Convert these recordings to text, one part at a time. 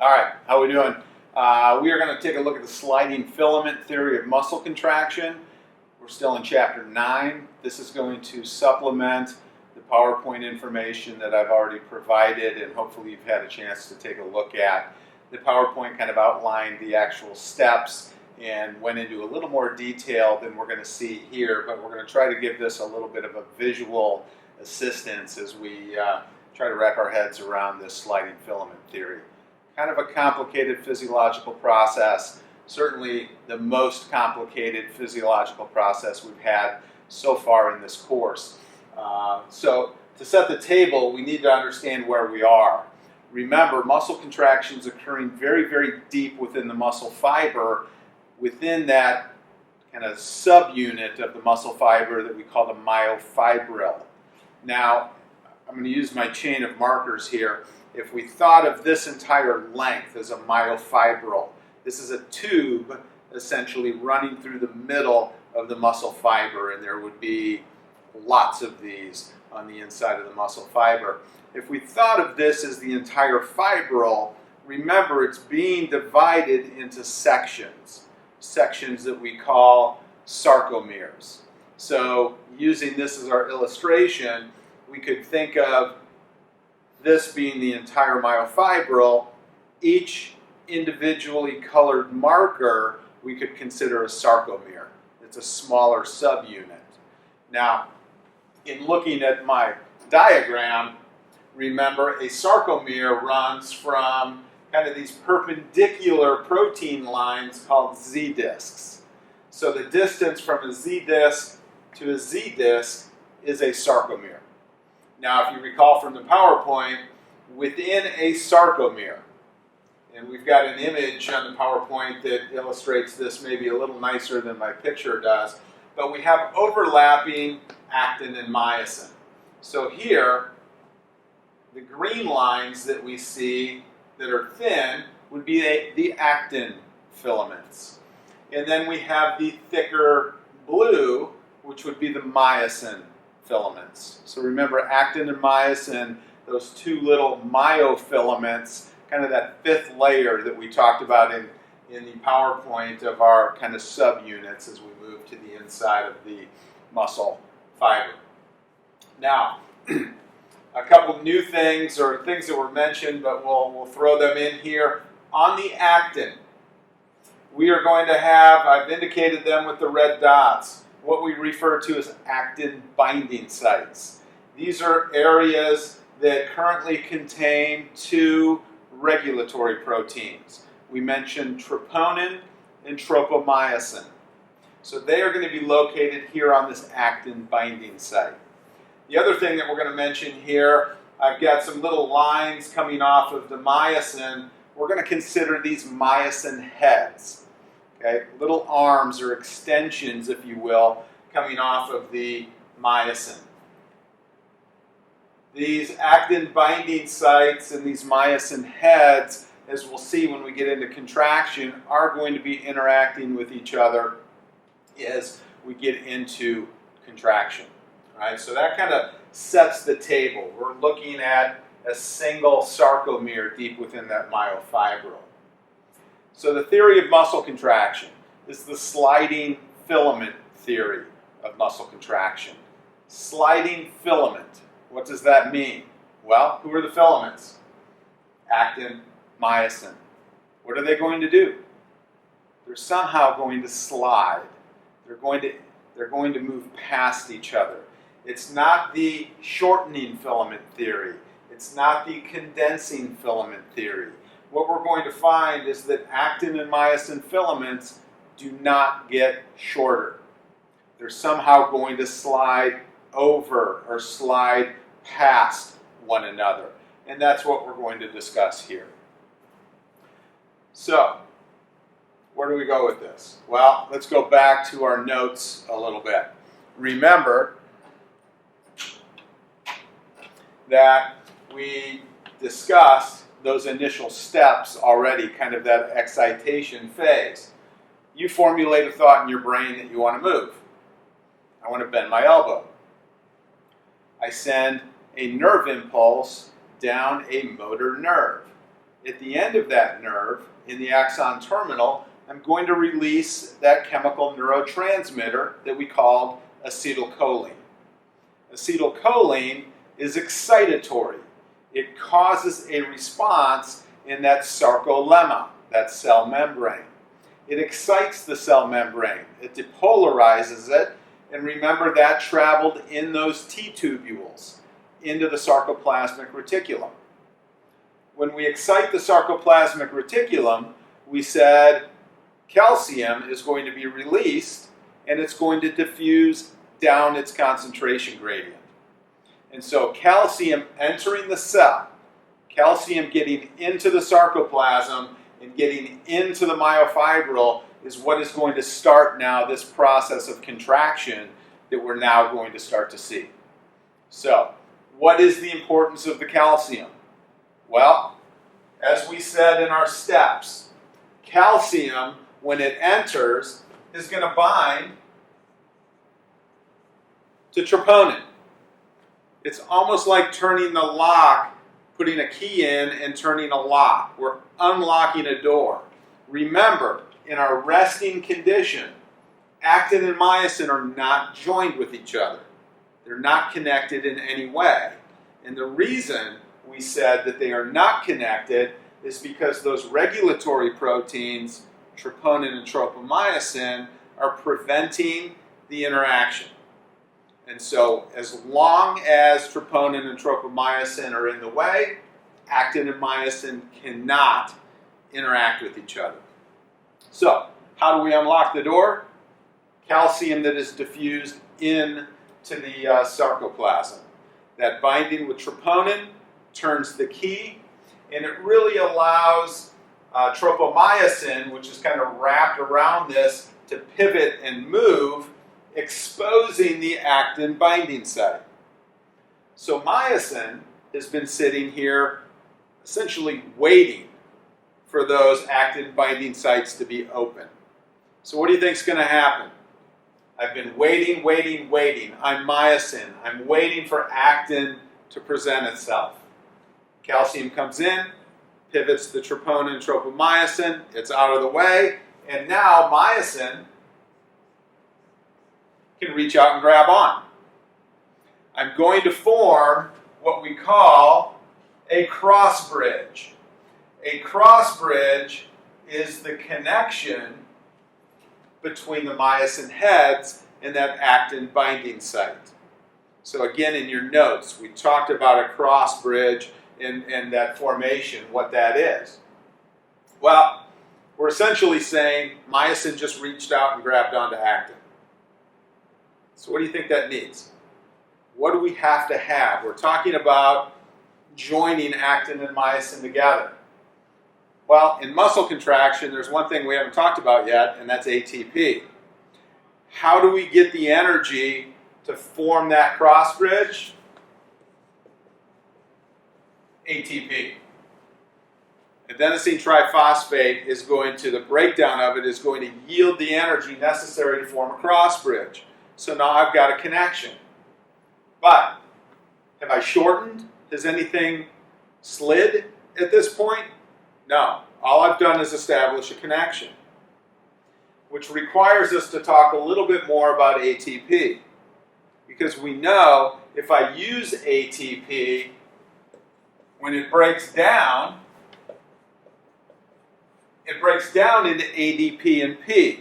All right, how are we doing? We are going to take a look at the sliding filament theory of muscle contraction. We're still in chapter 9. This is going to supplement the PowerPoint information that I've already provided, and hopefully you've had a chance to take a look at. The PowerPoint kind of outlined the actual steps and went into a little more detail than we're going to see here, but we're going to try to give this a little bit of a visual assistance as we try to wrap our heads around this sliding filament theory. Kind of a complicated physiological process, certainly the most complicated physiological process we've had so far in this course. So to set the table, we need to understand where we are. Remember, muscle contractions occurring very, very deep within the muscle fiber, within that kind of subunit of the muscle fiber that we call the myofibril. Now, I'm going to use my chain of markers here. If we thought of this entire length as a myofibril, this is a tube essentially running through the middle of the muscle fiber, and there would be lots of these on the inside of the muscle fiber. If we thought of this as the entire fibril, remember it's being divided into sections that we call sarcomeres. So using this as our illustration, we could think of this being the entire myofibril. Each individually colored marker we could consider a sarcomere. It's a smaller subunit. Now, in looking at my diagram, remember a sarcomere runs from kind of these perpendicular protein lines called Z discs. So the distance from a Z disc to a Z disc is a sarcomere. Now, if you recall from the PowerPoint, within a sarcomere, and we've got an image on the PowerPoint that illustrates this maybe a little nicer than my picture does, but we have overlapping actin and myosin. So here, the green lines that we see that are thin would be the actin filaments. And then we have the thicker blue, which would be the myosin filaments. So remember, actin and myosin, those two little myofilaments, kind of that fifth layer that we talked about in the PowerPoint of our kind of subunits as we move to the inside of the muscle fiber. Now, a couple new things, or things that were mentioned, but we'll throw them in here. On the actin, we are going to have, I've indicated them with the red dots, what we refer to as actin binding sites. These are areas that currently contain two regulatory proteins. We mentioned troponin and tropomyosin. So they are going to be located here on this actin binding site. The other thing that we're going to mention here, I've got some little lines coming off of the myosin. We're going to consider these myosin heads. Okay, little arms or extensions, if you will, coming off of the myosin. These actin binding sites and these myosin heads, as we'll see when we get into contraction, are going to be interacting with each other as we get into contraction. Right? So that kind of sets the table. We're looking at a single sarcomere deep within that myofibril. So the theory of muscle contraction is the sliding filament theory of muscle contraction. Sliding filament. What does that mean? Well, who are the filaments? Actin, myosin. What are they going to do? They're somehow going to slide. They're going to move past each other. It's not the shortening filament theory. It's not the condensing filament theory. What we're going to find is that actin and myosin filaments do not get shorter. They're somehow going to slide over or slide past one another. And that's what we're going to discuss here. So, where do we go with this? Well, let's go back to our notes a little bit. Remember that we discussed those initial steps already, kind of that excitation phase. You formulate a thought in your brain that you want to move. I want to bend my elbow. I send a nerve impulse down a motor nerve. at the end of that nerve, in the axon terminal, I'm going to release that chemical neurotransmitter that we called acetylcholine. Acetylcholine is excitatory. It causes a response in that sarcolemma, that cell membrane. It excites the cell membrane. It depolarizes it, and remember that traveled in those T-tubules into the sarcoplasmic reticulum. When we excite the sarcoplasmic reticulum, we said calcium is going to be released, and it's going to diffuse down its concentration gradient. And so calcium entering the cell, calcium getting into the sarcoplasm and getting into the myofibril is what is going to start now this process of contraction that we're now going to start to see. So, what is the importance of the calcium? Well, as we said in our steps, calcium, when it enters, is going to bind to troponin. It's almost like turning the lock, putting a key in and turning a lock. We're unlocking a door. Remember, in our resting condition, actin and myosin are not joined with each other. They're not connected in any way. And the reason we said that they are not connected is because those regulatory proteins, troponin and tropomyosin, are preventing the interaction. And so as long as troponin and tropomyosin are in the way, actin and myosin cannot interact with each other. So how do we unlock the door? Calcium that is diffused into the sarcoplasm. That binding with troponin turns the key, and it really allows tropomyosin, which is kind of wrapped around this, to pivot and move, exposing the actin binding site. So myosin has been sitting here essentially waiting for those actin binding sites to be open. So what do you think is going to happen? I've been waiting. I'm myosin. I'm waiting for actin to present itself. Calcium comes in, pivots the troponin and tropomyosin, it's out of the way, and now myosin can reach out and grab on. I'm going to form what we call a cross bridge. A cross bridge is the connection between the myosin heads and that actin binding site. So again, in your notes, we talked about a cross bridge and that formation, what that is. Well, we're essentially saying myosin just reached out and grabbed onto actin. So what do you think that means? What do we have to have? We're talking about joining actin and myosin together. Well, in muscle contraction, there's one thing we haven't talked about yet, and that's ATP. How do we get the energy to form that cross bridge? ATP. Adenosine triphosphate is going to, the breakdown of it is going to yield the energy necessary to form a cross bridge. So now I've got a connection. But have I shortened? Has anything slid at this point? No. All I've done is establish a connection, which requires us to talk a little bit more about ATP. Because we know if I use ATP, when it breaks down into ADP and P,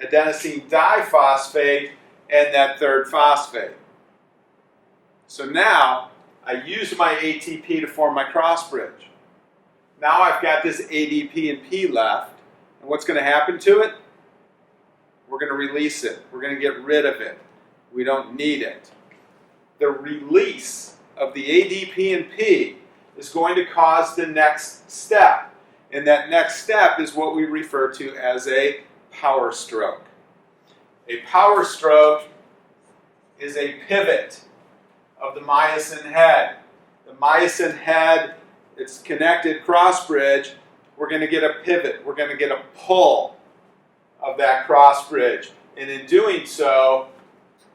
adenosine diphosphate and that third phosphate. So now I use my ATP to form my cross bridge. Now I've got this ADP and P left, and what's going to happen to it? We're going to release it. We're going to get rid of it. We don't need it. The release of the ADP and P is going to cause the next step, and that next step is what we refer to as a power stroke. A power stroke is a pivot of the myosin head. The myosin head, it's connected cross bridge, we're going to get a pivot, we're going to get a pull of that cross bridge. And in doing so,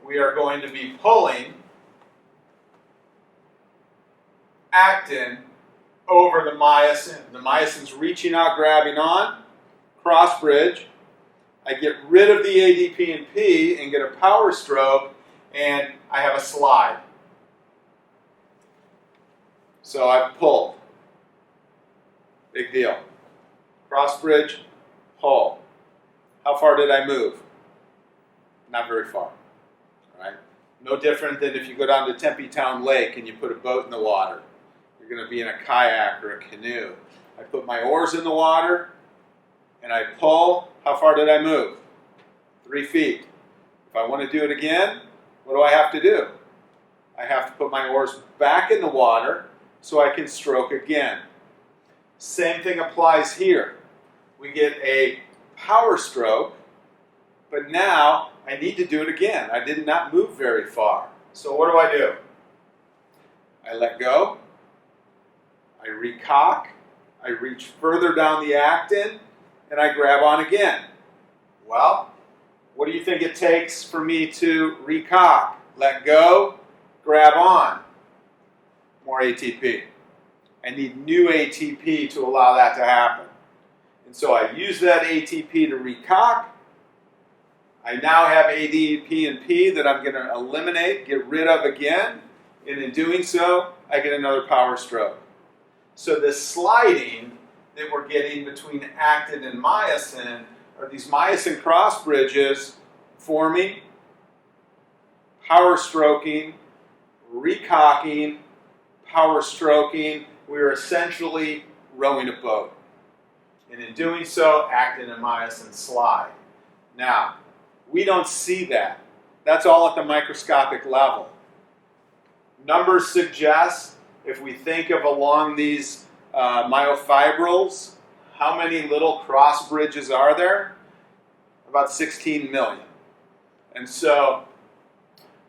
we are going to be pulling actin over the myosin. The myosin's reaching out, grabbing on, cross bridge. I get rid of the ADP and P and get a power stroke, and I have a slide. So I've pulled. Big deal. Cross bridge, pull. How far did I move? Not very far. Right? No different than if you go down to Tempe Town Lake and you put a boat in the water. You're going to be in a kayak or a canoe. I put my oars in the water and I pull. How far did I move? 3 feet. If I want to do it again, what do I have to do? I have to put my oars back in the water so I can stroke again. Same thing applies here. We get a power stroke, but now I need to do it again. I did not move very far. So what do? I let go. I recock. I reach further down the actin, and I grab on again. Well, what do you think it takes for me to recock? Let go, grab on. More ATP. I need new ATP to allow that to happen. And so I use that ATP to recock. I now have ADP and P that I'm going to eliminate, get rid of again. And in doing so, I get another power stroke. So this sliding that we're getting between actin and myosin are these myosin cross bridges forming, power stroking, recocking, power stroking. We're essentially rowing a boat. And in doing so, actin and myosin slide. Now, we don't see that. That's all at the microscopic level. Numbers suggest, if we think of along these myofibrils, how many little cross bridges are there? About 16 million. And so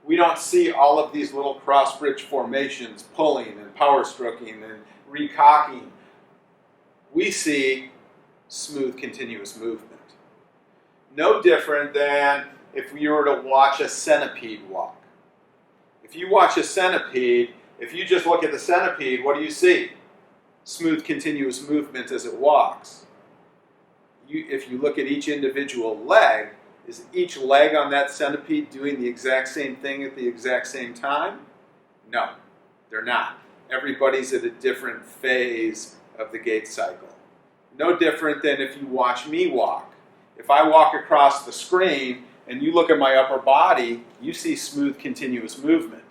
we don't see all of these little cross bridge formations pulling and power stroking and recocking. We see smooth, continuous movement. No different than if you were to watch a centipede walk. If you watch a centipede, if you just look at the centipede, what do you see? Smooth, continuous movement as it walks. If you look at each individual leg, is each leg on that centipede doing the exact same thing at the exact same time? No, they're not. Everybody's at a different phase of the gait cycle. No different than if you watch me walk. If I walk across the screen and you look at my upper body, you see smooth, continuous movement.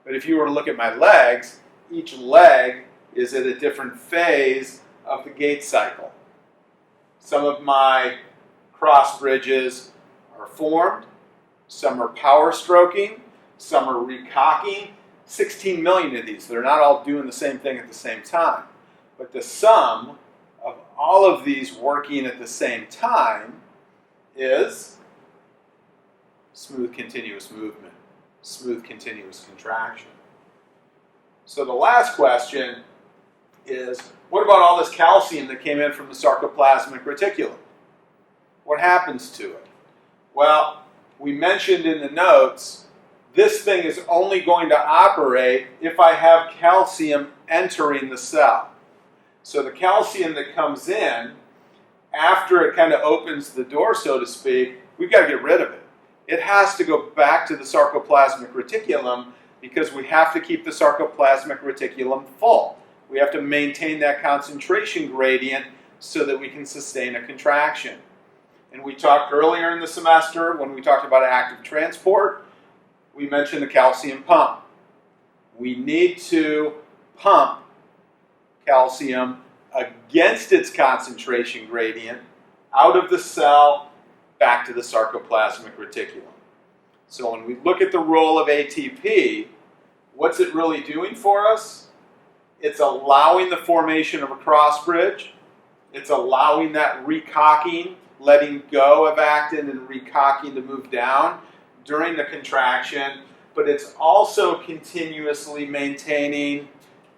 But if you were to look at my legs, each leg is at a different phase of the gait cycle. Some of my cross bridges are formed, some are power stroking, some are recocking. 16 million of these. They're not all doing the same thing at the same time. But the sum of all of these working at the same time is smooth, continuous movement, smooth, continuous contraction. So the last question is, what about all this calcium that came in from the sarcoplasmic reticulum? What happens to it? Well, we mentioned in the notes, this thing is only going to operate if I have calcium entering the cell. So the calcium that comes in, after it kind of opens the door, so to speak, we've got to get rid of it. It has to go back to the sarcoplasmic reticulum because we have to keep the sarcoplasmic reticulum full. We have to maintain that concentration gradient so that we can sustain a contraction. And we talked earlier in the semester, when we talked about active transport, we mentioned the calcium pump. We need to pump calcium against its concentration gradient out of the cell back to the sarcoplasmic reticulum. So when we look at the role of ATP, what's it really doing for us? It's allowing the formation of a cross bridge. It's allowing that recocking, letting go of actin and recocking to move down during the contraction, but it's also continuously maintaining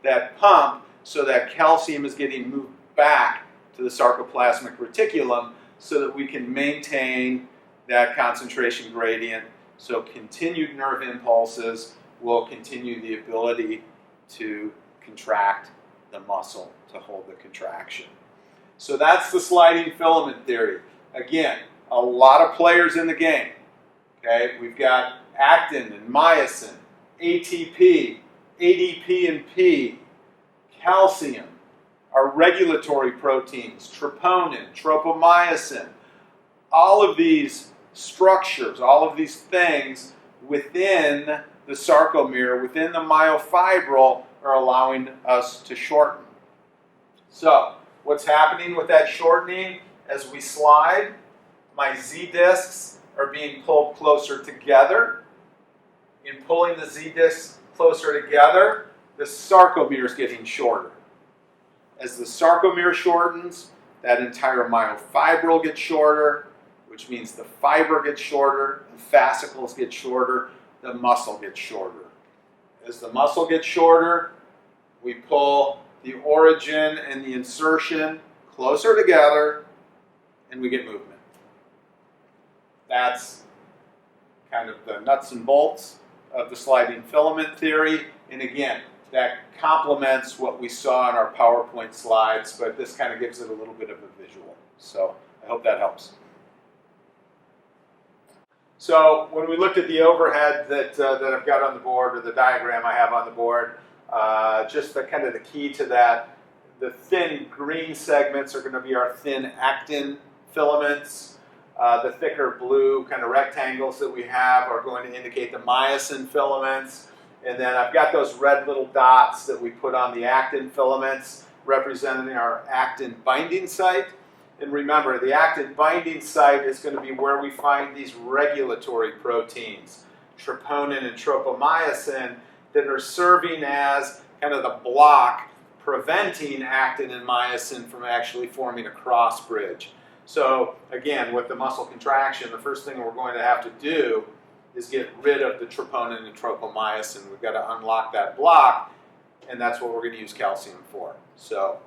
that pump so that calcium is getting moved back to the sarcoplasmic reticulum so that we can maintain that concentration gradient. So continued nerve impulses will continue the ability to contract the muscle to hold the contraction. So that's the sliding filament theory. Again, a lot of players in the game. Okay, we've got actin and myosin, ATP, ADP and P, calcium, our regulatory proteins, troponin, tropomyosin. All of these structures, all of these things within the sarcomere, within the myofibril, are allowing us to shorten. So, what's happening with that shortening as we slide? My Z discs are being pulled closer together. In pulling the Z discs closer together, the sarcomere is getting shorter. As the sarcomere shortens, that entire myofibril gets shorter, which means the fiber gets shorter, the fascicles get shorter, the muscle gets shorter. As the muscle gets shorter, we pull the origin and the insertion closer together, and we get movement. That's kind of the nuts and bolts of the sliding filament theory. And again, that complements what we saw in our PowerPoint slides, but this kind of gives it a little bit of a visual. So I hope that helps. So when we looked at the overhead that I've got on the board, or the diagram I have on the board, just the kind of the key to that, the thin green segments are going to be our thin actin filaments. The thicker blue kind of rectangles that we have are going to indicate the myosin filaments. And then I've got those red little dots that we put on the actin filaments representing our actin binding site. And remember, the actin binding site is going to be where we find these regulatory proteins, troponin and tropomyosin, that are serving as kind of the block preventing actin and myosin from actually forming a cross bridge. So again, with the muscle contraction, the first thing we're going to have to do is get rid of the troponin and tropomyosin. We've got to unlock that block, and that's what we're going to use calcium for. So